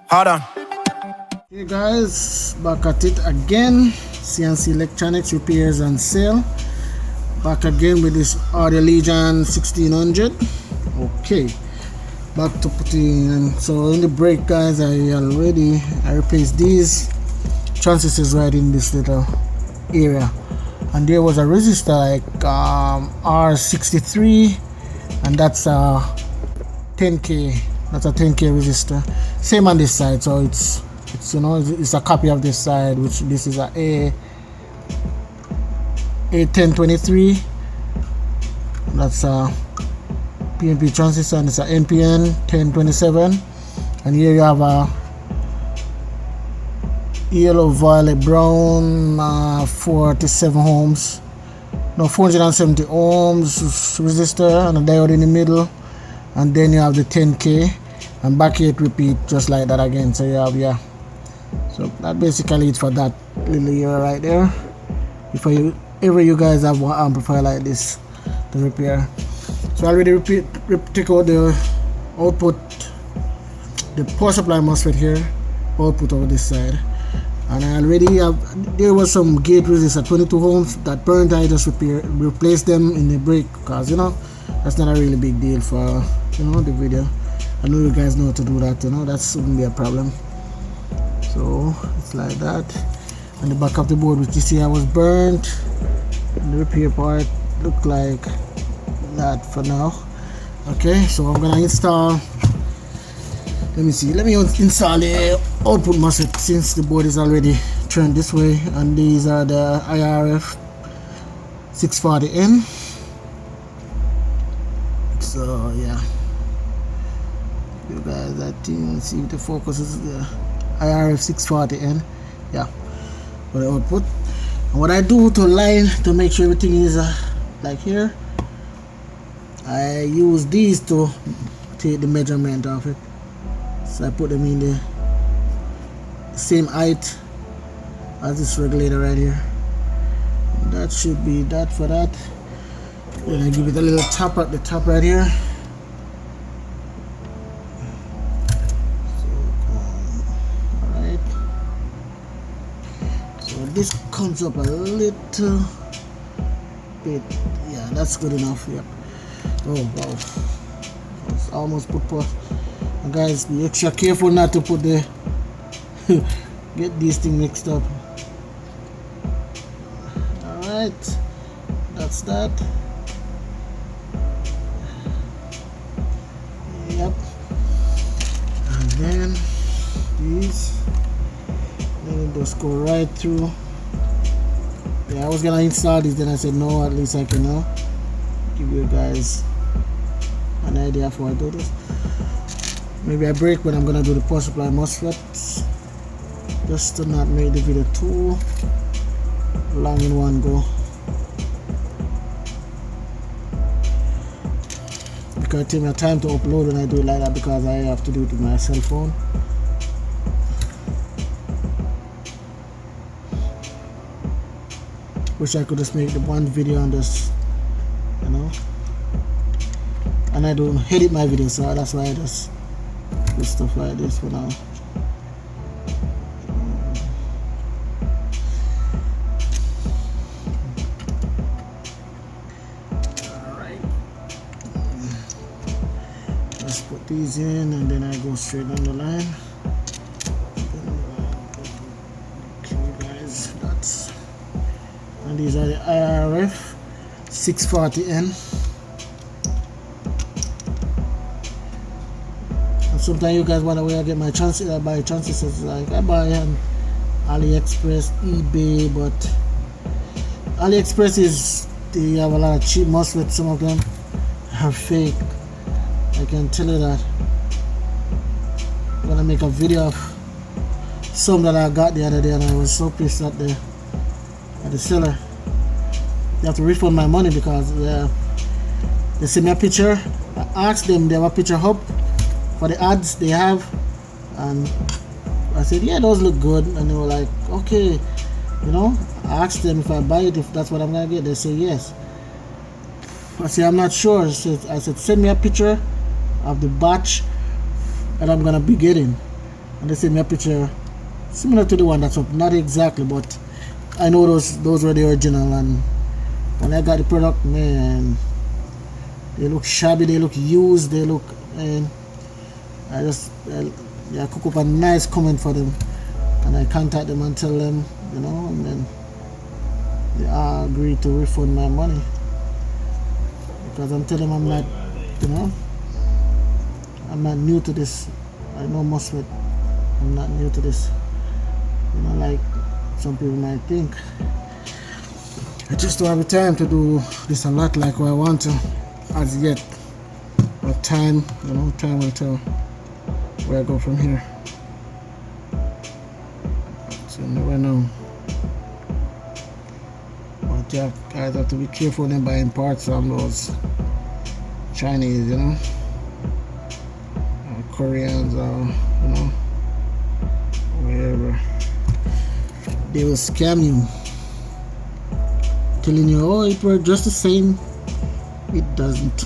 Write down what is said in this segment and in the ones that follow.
Hold on. Hey guys, back at it again. CNC Electronics repairs and sale. Back again with this Audio Legion 1600. Okay, back to putting. So in the break, guys, I replaced these transistors right in this little area, and there was a resistor like R63, and that's a 10k. That's a 10k resistor. Same on this side, so it's it's a copy of this side, which this is a A1023. That's a PNP transistor, and it's a NPN 1027. And here you have a yellow, violet, brown 47 ohms, no 470 ohms resistor, and a diode in the middle. And then you have the 10k, and back here it repeat just like that again. So you have so that basically it for that little area right there. If ever you guys have one amplifier like this to repair. So I already take out the output, the power supply MOSFET here, output over this side, and I already have, there was some gate resistors 22 ohms that burnt. I just replaced them in the break, because that's not a really big deal for the video. I know you guys know how to do that, that shouldn't be a problem. So it's like that. And the back of the board, which you see I was burnt, and the repair part look like that for now. Okay, so I'm gonna install, let me install the output MOSFET, since the board is already turned this way. And these are the IRF 640N. So yeah, you guys, I think, see if the focus is the IRF 640N. Yeah, for the output. And what I do to line, to make sure everything is like here, I use these to take the measurement of it. So I put them in the same height as this regulator right here. That should be that for that. Then I give it a little tap at the top right here. Alright. So this comes up a little bit. Yeah, that's good enough. Yep. Oh wow. It's almost put pot. And guys, be extra careful not to put the get these things mixed up. Alright. That's that. Yep. And then these, then just go right through. Yeah, I was gonna install this, then I said no, at least I can give you guys an idea of how I do this. Maybe I break when I'm gonna do the power supply MOSFETs, just to not make the video too long in one go. Because it takes me time to upload when I do it like that, because I have to do it with my cell phone. Wish I could just make the one video and just, and I don't edit my videos, so that's why I just do stuff like this for now. Put these in, and then I go straight down the line. Okay guys, and these are the IRF 640N. And sometimes you guys wonder where I get my chances. I buy transistors, like I buy on AliExpress, eBay, but AliExpress they have a lot of cheap MOSFETs. Some of them are fake, I can tell you that. I'm gonna make a video of some that I got the other day, and I was so pissed at the seller. They have to refund my money because they sent me a picture. I asked them, they have a picture up for the ads they have, and I said, yeah, those look good, and they were like, okay, I asked them if I buy it, if that's what I'm gonna get. They say yes. I said, I'm not sure. I said, send me a picture of the batch that I'm gonna be getting. and they say my picture similar to the one that's up. Not exactly, but I know those were the original. And when I got the product, man, they look shabby, they look used, they look, and I just cook up a nice comment for them, and I contact them and tell them, you know, and then they agree to refund my money, because I'm telling them I'm not, you know, I'm not new to this. I know MOSFET. I'm not new to this, you know, like some people might think. I just don't have the time to do this a lot like what I want to as yet. But time, you know, time will tell where I go from here. So you never know. But yeah, guys have to be careful when buying parts from those Chinese, you know, or Koreans, or you know, wherever. They will scam you, telling you, oh, it works just the same. It doesn't.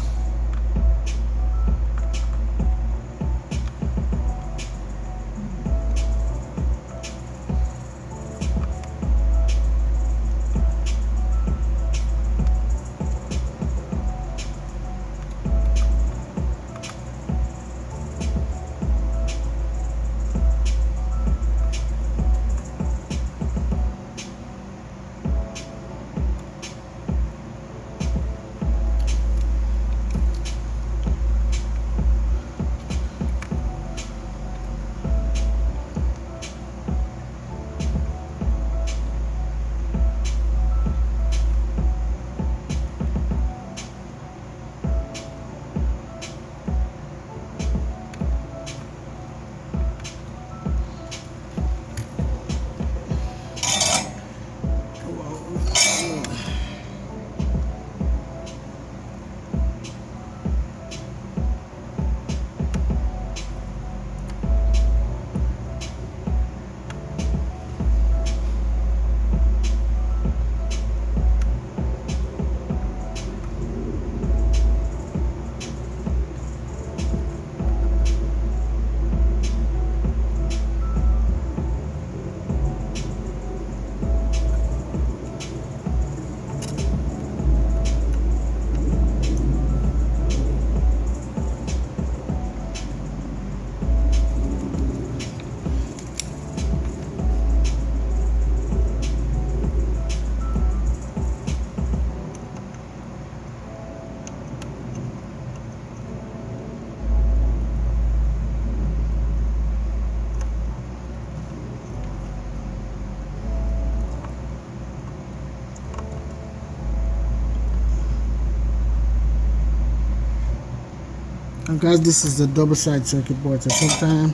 And guys, this is the double side circuit board. So sometimes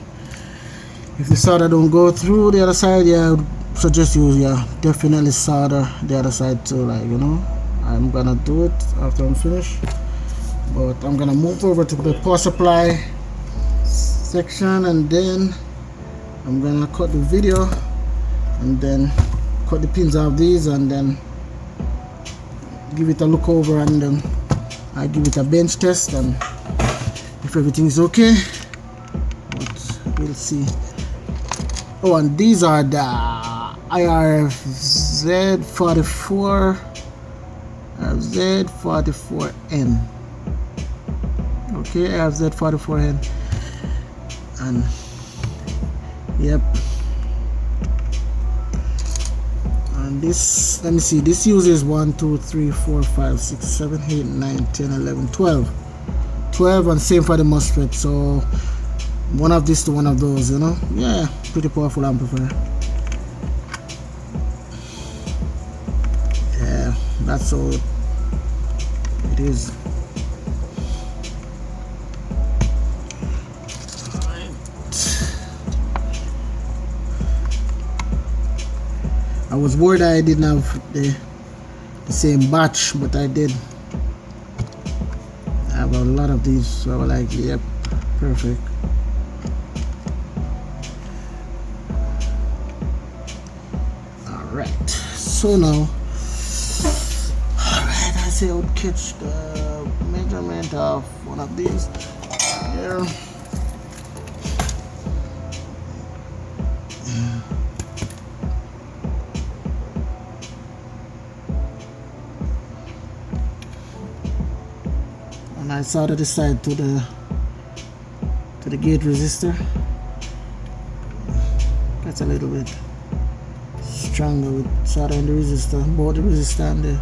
if the solder don't go through the other side, yeah, I would suggest you definitely solder the other side too, like, you know. I'm gonna do it after I'm finished, but I'm gonna move over to the power supply section, and then I'm gonna cut the video and then cut the pins off these, and then give it a look over, and then I give it a bench test, and if everything is okay, but we'll see. Oh, and these are the IRZ44 Z44N. Okay, IRZ44N, and yep. And this, let me see, this uses 1 2 3 4 5 6 7 8 9 10 11 12, and same for the MOSFET. So one of this to one of those, you know. Yeah, pretty powerful amplifier. Yeah, that's all it is. I was worried I didn't have the same batch, but I did. I have a lot of these, so I was like, yep, perfect. Alright, so now, alright, I say I would catch the measurement of one of these here. I soldered the side to the gate resistor. That's a little bit stronger with soldering the resistor, both the resistor and the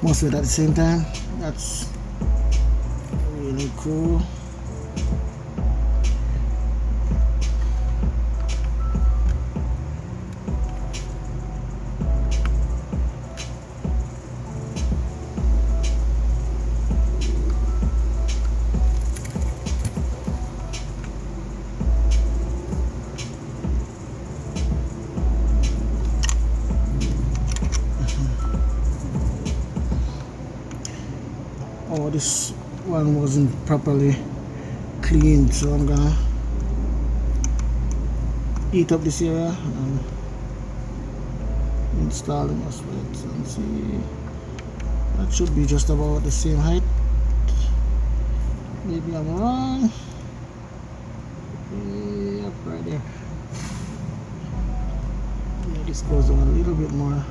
MOSFET at the same time. That's really cool. Oh, this one wasn't properly cleaned, so I'm gonna heat up this area and install the MOSFET and see. That should be just about the same height. Maybe I'm wrong. Yep, right there. Yeah, this goes on a little bit more.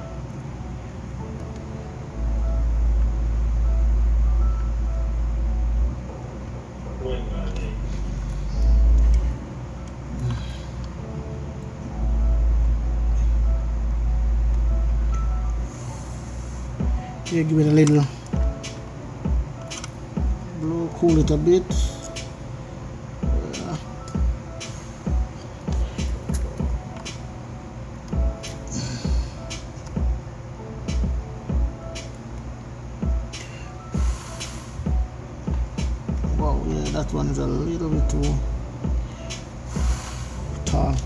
Yeah, give it a little blow, cool it a bit. Wow, yeah, that one is a little bit too tall.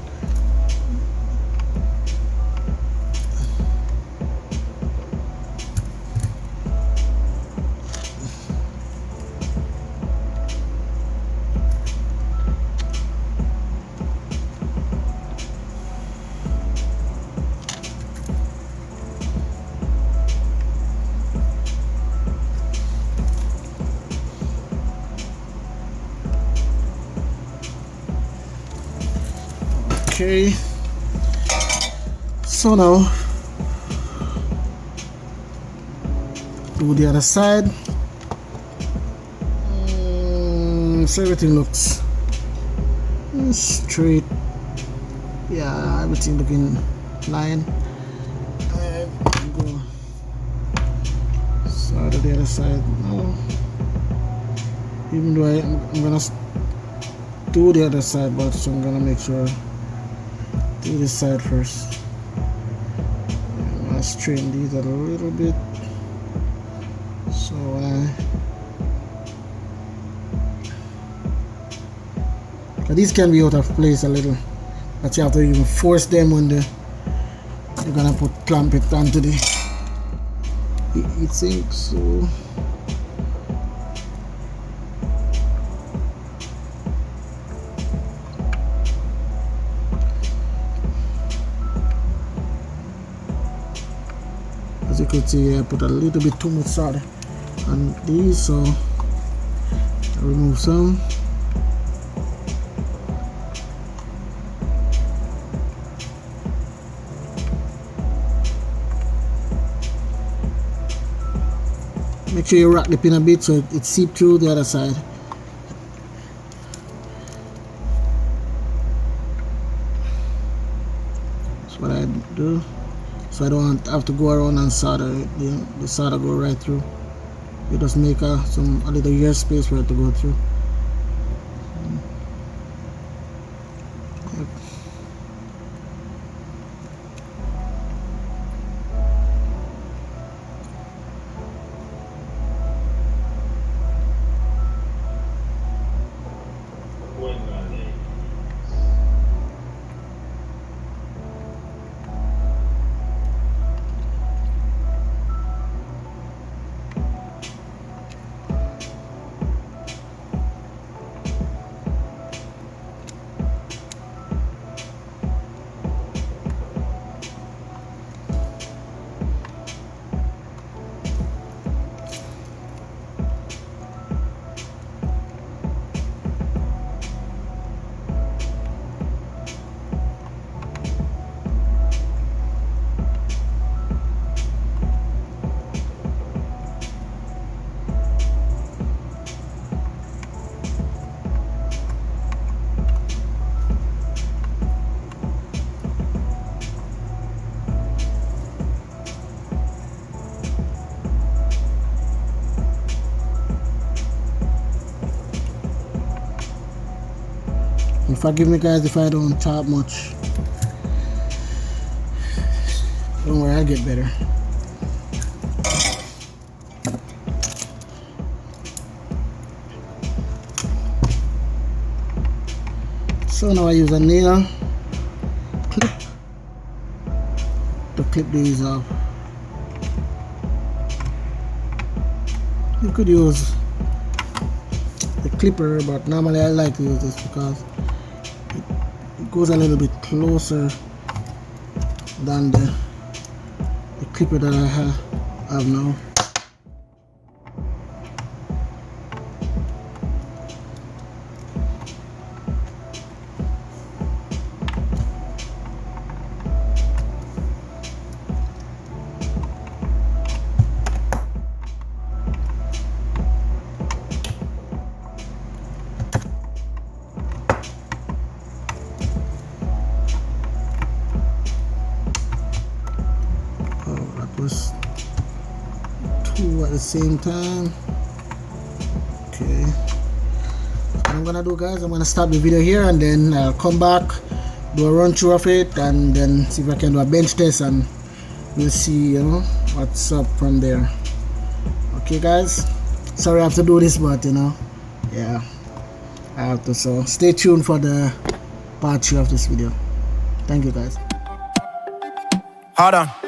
Okay, so now do the other side. So everything looks straight. Yeah, everything looking line. Go side of the other side now. Even though I'm gonna do the other side, but so I'm gonna make sure do this side first. I'm gonna straighten these a little bit, so these can be out of place a little, but you have to even force them when you're gonna clamp it onto the heat sink. So as you could see, I put a little bit too much solder on these, so I remove some. Make sure you rock the pin a bit so it seeps through the other side. That's what I do, so I don't have to go around and solder it. The solder go right through. You just make a little air space for it to go through. Yep. Forgive me guys if I don't talk much. Don't worry, I'll get better. So now I use a nail clip to clip these off. You could use the clipper, but normally I like to use this because it goes a little bit closer than the clipper that I have now. Was two at the same time. Okay, what I'm gonna do guys, I'm gonna stop the video here and then I'll come back, do a run through of it, and then see if I can do a bench test, and we'll see, you know, what's up from there. Okay guys, sorry I have to do this, but you know, yeah, I have to. So stay tuned for the part 3 of this video. Thank you guys. Hold on.